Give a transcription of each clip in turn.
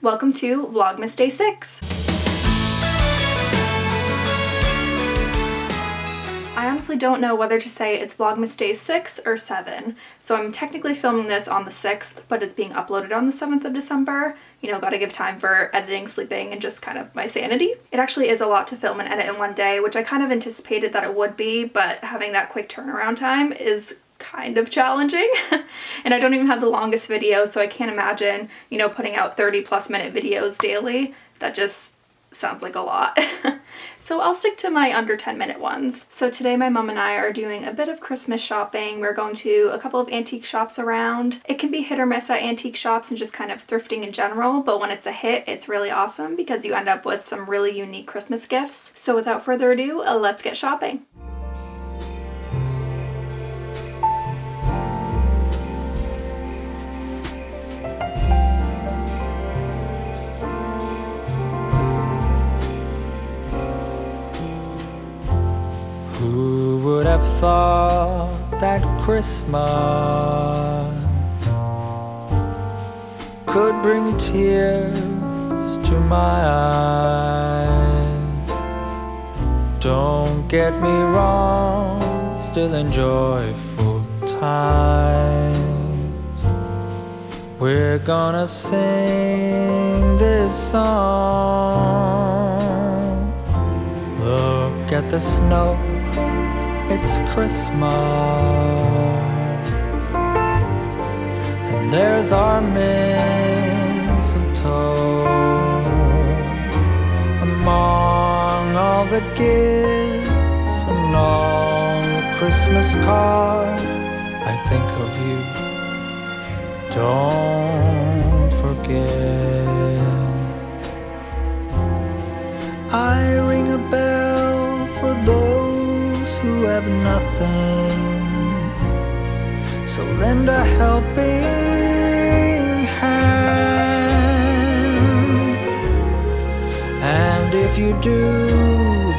Welcome to Vlogmas Day 6. I honestly don't know whether to say it's Vlogmas Day 6 or 7. So I'm technically filming this on the 6th, but it's being uploaded on the 7th of December. You know, gotta give time for editing, sleeping, and just kind of my sanity. It actually is a lot to film and edit in one day, which I kind of anticipated that it would be, but having that quick turnaround time is kind of challenging. And I don't even have the longest video, so I can't imagine, you know, putting out 30+ minute videos daily. That just sounds like a lot. So I'll stick to my under 10-minute ones. So today my mom and I are doing a bit of Christmas shopping. We're going to a couple of antique shops around. It can be hit or miss at antique shops and just kind of thrifting in general, but when it's a hit, it's really awesome because you end up with some really unique Christmas gifts. So without further ado, let's get shopping. Who would have thought that Christmas could bring tears to my eyes? Don't get me wrong, still enjoyful times. We're gonna sing this song. Look at the snow, it's Christmas, and there's our mistletoe. Among all the gifts and all the Christmas cards, I think of you, don't forget. I ring a bell for those who have nothing, so lend a helping hand. And if you do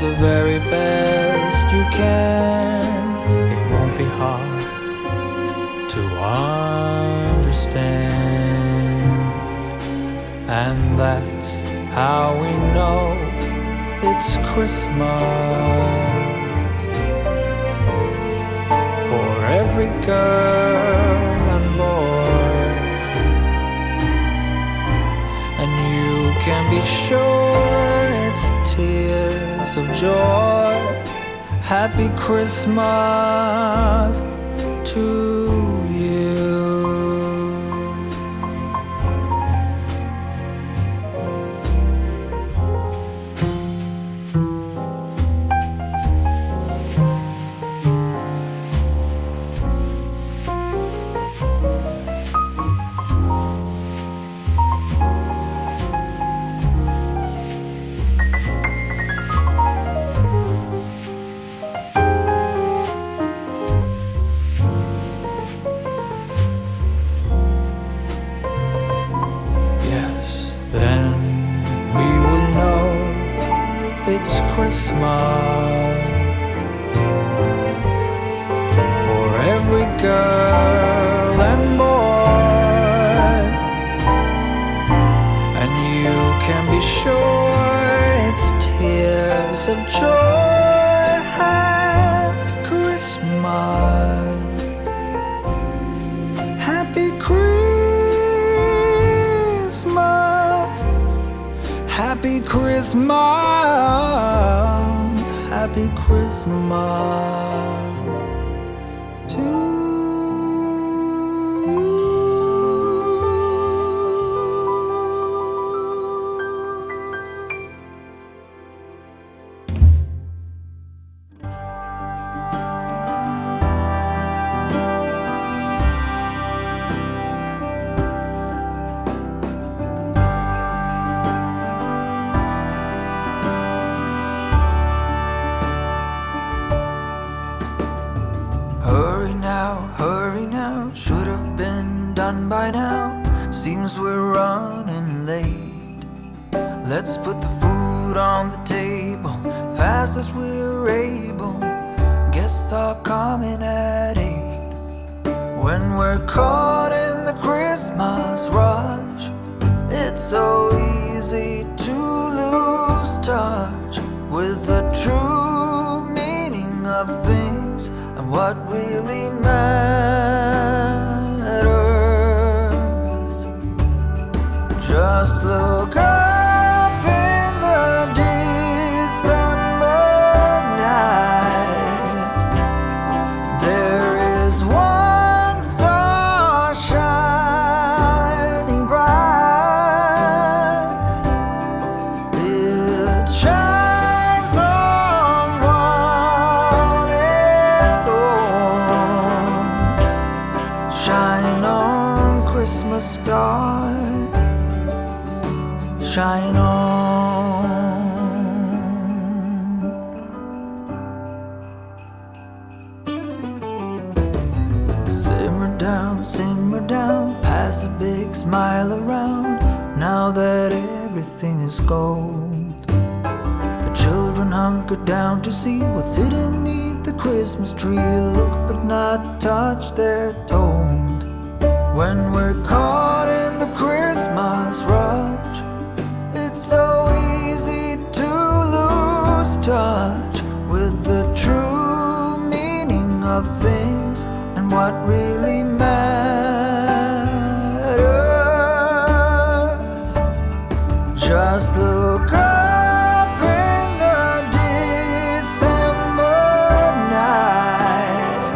the very best you can, it won't be hard to understand. And that's how we know it's Christmas for every girl and boy, and you can be sure it's tears of joy. Happy Christmas to you. It's Christmas for every girl and boy, and you can be sure it's tears of joy. Happy Christmas, happy Christmas, happy Christmas, happy Christmas to you. Hurry now, should have been done by now. Seems we're running late. Let's put the food on the table, fast as we're able. Guests are coming at 8. When we're caught in the Christmas rush, it's so with the true meaning of things and what really matters. Just look up in the December night. There is one star shining bright. It shines on one and all. Shine on, Christmas star. Shine on. Simmer down, pass a big smile around. Now that everything is gold, the children hunker down to see what's hidden beneath the Christmas tree. Look but not touch, they're told. When we're caught in the Christmas rush, it's so easy to lose touch with the true meaning of things and what really matters. Just look up in the December night.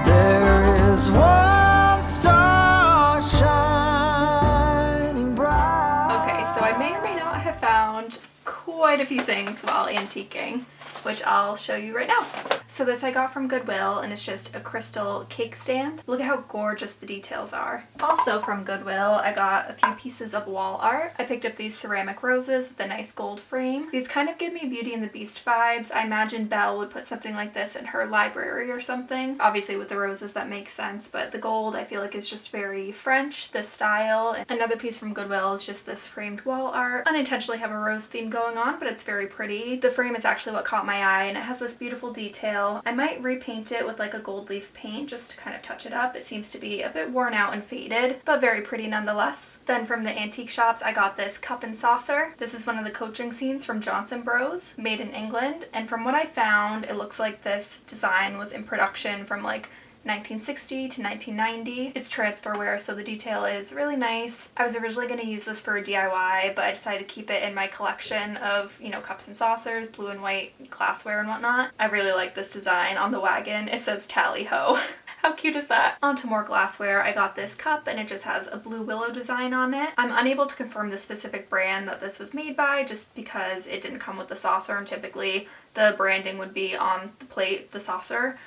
There is one star shining bright. Okay, so I may or may not have found quite a few things while antiquing, which I'll show you right now. So this I got from Goodwill, and it's just a crystal cake stand. Look at how gorgeous the details are. Also from Goodwill, I got a few pieces of wall art. I picked up these ceramic roses with a nice gold frame. These kind of give me Beauty and the Beast vibes. I imagine Belle would put something like this in her library or something. Obviously with the roses that makes sense, but the gold I feel like is just very French, this style. Another piece from Goodwill is just this framed wall art. Unintentionally have a rose theme going on, but it's very pretty. The frame is actually what caught my eye, and it has this beautiful detail. I might repaint it with like a gold leaf paint just to kind of touch it up. It seems to be a bit worn out and faded, but very pretty nonetheless. Then from the antique shops, I got this cup and saucer. This is one of the coaching scenes from Johnson Bros, made in England. And from what I found, it looks like this design was in production from like 1960 to 1990. It's transferware, so the detail is really nice. I was originally going to use this for a DIY, but I decided to keep it in my collection of, you know, cups and saucers, blue and white glassware and whatnot. I really like this design on the wagon. It says Tally Ho. How cute is that? On to more glassware. I got this cup and it just has a blue willow design on it. I'm unable to confirm the specific brand that this was made by just because it didn't come with the saucer, and typically the branding would be on the plate, the saucer.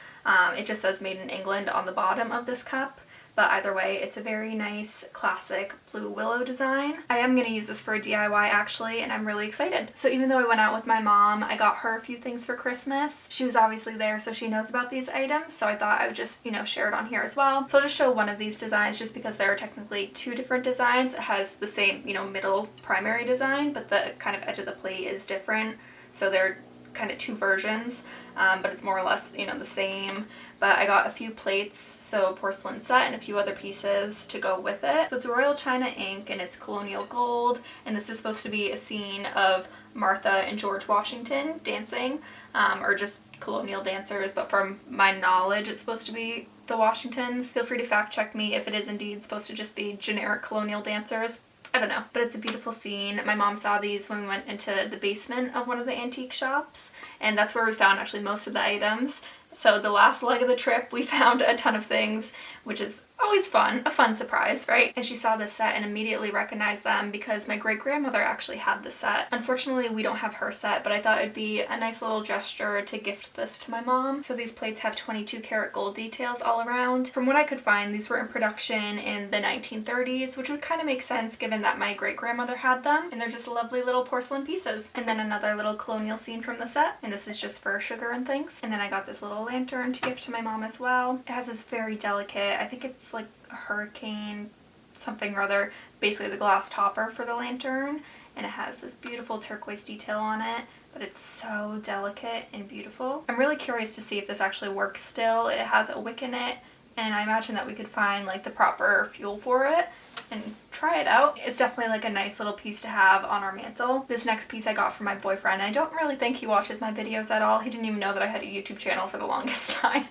It just says made in England on the bottom of this cup, but either way, it's a very nice classic blue willow design. I am going to use this for a DIY actually, and I'm really excited. So even though I went out with my mom, I got her a few things for Christmas. She was obviously there, so she knows about these items, so I thought I would just, you know, share it on here as well. So I'll just show one of these designs just because there are technically two different designs. It has the same, you know, middle primary design, but the kind of edge of the plate is different. So they're kind of two versions, but it's more or less, you know, the same. But I got a few plates, so a porcelain set and a few other pieces to go with it. So it's Royal China ink and it's colonial gold, and this is supposed to be a scene of Martha and George Washington dancing, or just colonial dancers, but from my knowledge it's supposed to be the Washingtons. Feel free to fact check me if it is indeed supposed to just be generic colonial dancers. I don't know, but it's a beautiful scene. My mom saw these when we went into the basement of one of the antique shops, and that's where we found actually most of the items. So the last leg of the trip, we found a ton of things, which is always fun, a fun surprise, right? And she saw this set and immediately recognized them because my great-grandmother actually had the set. Unfortunately, we don't have her set, but I thought it'd be a nice little gesture to gift this to my mom. So these plates have 22 karat gold details all around. From what I could find, these were in production in the 1930s, which would kind of make sense given that my great-grandmother had them, and they're just lovely little porcelain pieces. And then another little colonial scene from the set, and this is just for sugar and things. And then I got this little lantern to gift to my mom as well. It has this very delicate, I think it's like a hurricane something or other, basically the glass topper for the lantern, and it has this beautiful turquoise detail on it, but it's so delicate and beautiful. I'm really curious to see if this actually works still. It has a wick in it, and I imagine that we could find like the proper fuel for it, and try it out. It's definitely like a nice little piece to have on our mantle. This next piece I got from my boyfriend. I don't really think he watches my videos at all. He didn't even know that I had a YouTube channel for the longest time,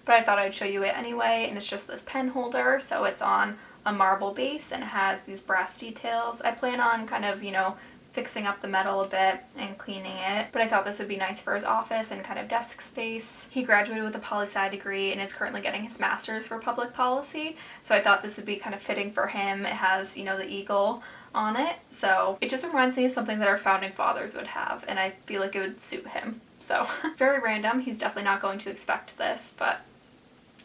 but I thought I'd show you it anyway. And it's just this pen holder, so it's on a marble base and it has these brass details. I plan on kind of, you know, fixing up the metal a bit and cleaning it, but I thought this would be nice for his office and kind of desk space. He graduated with a poli-sci degree and is currently getting his master's for public policy, so I thought this would be kind of fitting for him. It has, you know, the eagle on it, so it just reminds me of something that our founding fathers would have, and I feel like it would suit him. So very random. He's definitely not going to expect this, but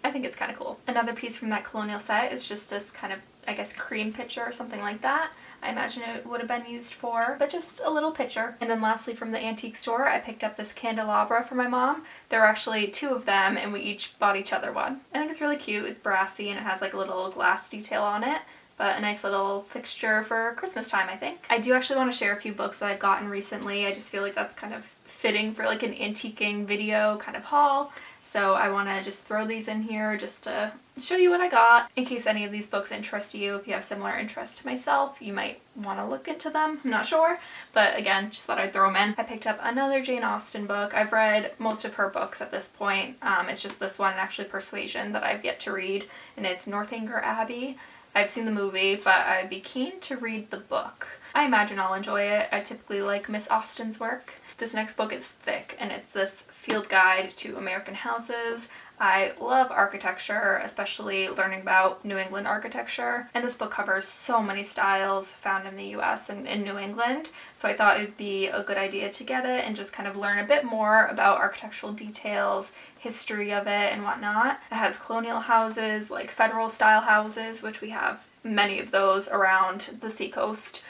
I think it's kind of cool. Another piece from that colonial set is just this kind of, I guess, cream pitcher or something like that. I imagine it would have been used for, but just a little pitcher. And then lastly, from the antique store, I picked up this candelabra for my mom. There were actually 2 of them and we each bought each other one. I think it's really cute. It's brassy and it has like a little glass detail on it, but a nice little fixture for Christmas time, I think. I do actually want to share a few books that I've gotten recently. I just feel like that's kind of fitting for like an antiquing video kind of haul. So I want to just throw these in here just to show you what I got. In case any of these books interest you, if you have similar interest to myself, you might want to look into them. I'm not sure, but again, just thought I'd throw them in. I picked up another Jane Austen book. I've read most of her books at this point. It's just this one, actually Persuasion, that I've yet to read, and it's Northanger Abbey. I've seen the movie, but I'd be keen to read the book. I imagine I'll enjoy it. I typically like Miss Austen's work. This next book is thick, and it's this field guide to American houses. I love architecture, especially learning about New England architecture, and this book covers so many styles found in the US and in New England, so I thought it would be a good idea to get it and just kind of learn a bit more about architectural details, history of it, and whatnot. It has colonial houses, like federal style houses, which we have many of those around the seacoast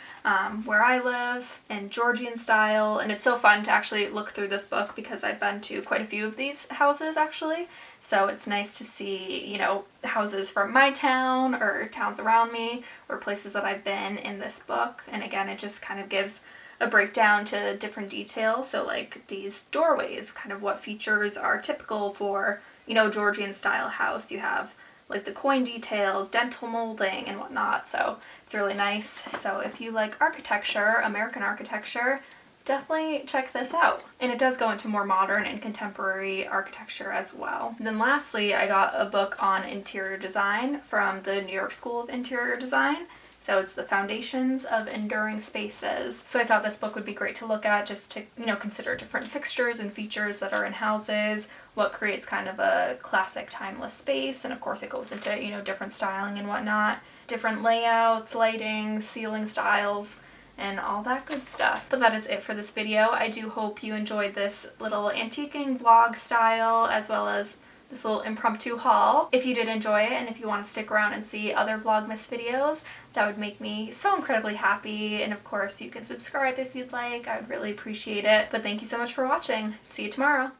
where I live, and Georgian style, and it's so fun to actually look through this book because I've been to quite a few of these houses actually, so it's nice to see, you know, houses from my town or towns around me or places that I've been in this book. And again, it just kind of gives a breakdown to different details, so like these doorways, kind of what features are typical for, you know, Georgian style house. You have like the coin details, dental molding, and whatnot, so it's really nice. So if you like architecture, American architecture, definitely check this out. And it does go into more modern and contemporary architecture as well. And then lastly, I got a book on interior design from the New York School of Interior Design. So it's the Foundations of Enduring Spaces. So I thought this book would be great to look at just to, you know, consider different fixtures and features that are in houses, what creates kind of a classic timeless space, and of course it goes into, you know, different styling and whatnot, different layouts, lighting, ceiling styles, and all that good stuff. But that is it for this video. I do hope you enjoyed this little antiquing vlog style as well as this little impromptu haul. If you did enjoy it and if you want to stick around and see other Vlogmas videos, that would make me so incredibly happy. And of course you can subscribe if you'd like. I would really appreciate it. But thank you so much for watching. See you tomorrow.